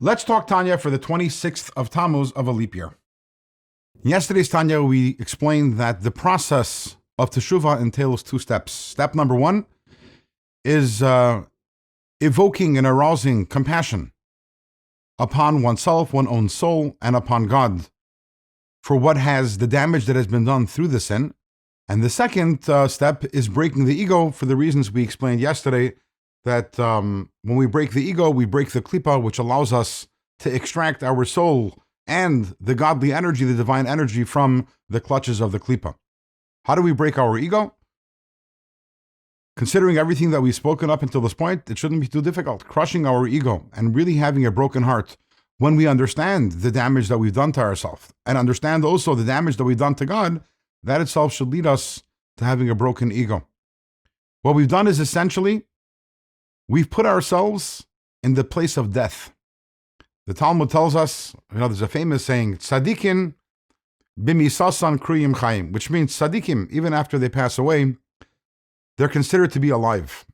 Let's talk Tanya for the 26th of Tamuz of a leap year. In yesterday's Tanya, we explained that the process of teshuvah entails two steps. Step number one is evoking and arousing compassion upon oneself, one's own soul, and upon God for what has the damage that has been done through the sin. And the second step is breaking the ego for the reasons we explained yesterday, that when we break the ego, we break the klipa, which allows us to extract our soul and the godly energy, the divine energy, from the clutches of the klipa. How do we break our ego? Considering everything that we've spoken up until this point, it shouldn't be too difficult. Crushing our ego and really having a broken heart when we understand the damage that we've done to ourselves and understand also the damage that we've done to God, that itself should lead us to having a broken ego. What we've done is essentially, we've put ourselves in the place of death. The Talmud tells us, there's a famous saying, Tzadikin bimisasan kriyim chayim, which means tzadikim, even after they pass away, they're considered to be alive.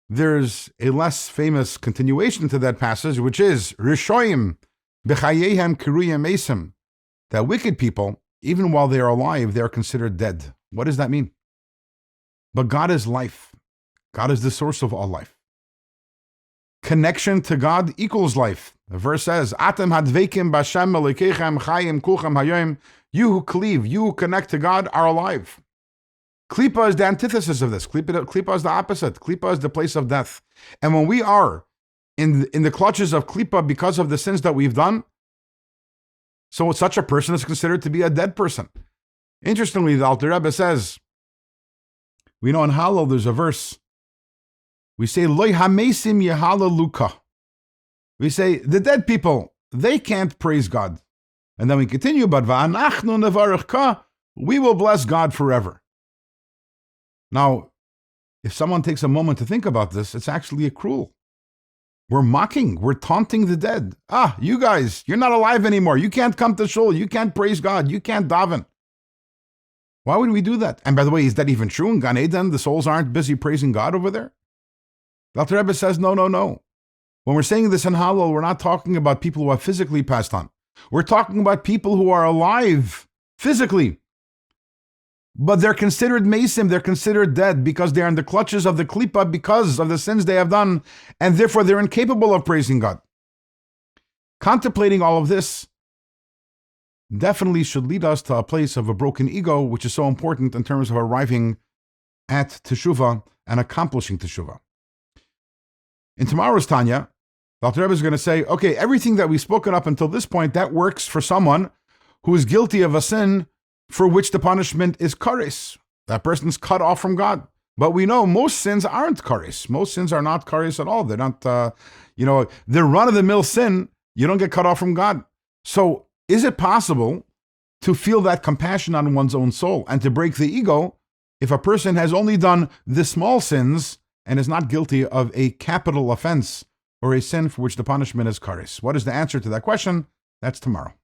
There's a less famous continuation to that passage, which is Rishoyim b'chayehem kiruyim esim, that wicked people, even while they are alive, they are considered dead. What does that mean? But God is life. God is the source of all life. Connection to God equals life. The verse says, Atem hadveikim b'Hashem elokeichem chayim kulchem hayom. You who cleave, you who connect to God are alive. Klipa is the antithesis of this. Klipa is the opposite. Klipa is the place of death. And when we are in the clutches of Klipa because of the sins that we've done, so such a person is considered to be a dead person. Interestingly, the Alter Rebbe says, we know in Hallel there's a verse, we say, Loi hamesim yehalaluka. We say, the dead people, they can't praise God. And then we continue, but va'anachnu nevarechka, we will bless God forever. Now, if someone takes a moment to think about this, it's actually cruel. We're mocking, we're taunting the dead. You guys, you're not alive anymore. You can't come to shul, you can't praise God, you can't daven. Why would we do that? And by the way, is that even true? In Gan Eden, the souls aren't busy praising God over there? The Alter Rebbe says, no. When we're saying this in Hallel, we're not talking about people who have physically passed on. We're talking about people who are alive physically. But they're considered mesim, they're considered dead because they're in the clutches of the klipa because of the sins they have done, and therefore they're incapable of praising God. Contemplating all of this definitely should lead us to a place of a broken ego, which is so important in terms of arriving at teshuvah and accomplishing teshuvah. In tomorrow's Tanya, the Alter Rebbe is going to say, okay, everything that we've spoken up until this point, that works for someone who is guilty of a sin for which the punishment is kares. That person's cut off from God. But we know most sins aren't kares. Most sins are not kares at all. They're not, the run-of-the-mill sin, you don't get cut off from God. So is it possible to feel that compassion on one's own soul and to break the ego if a person has only done the small sins and is not guilty of a capital offense or a sin for which the punishment is kares? What is the answer to that question? That's tomorrow.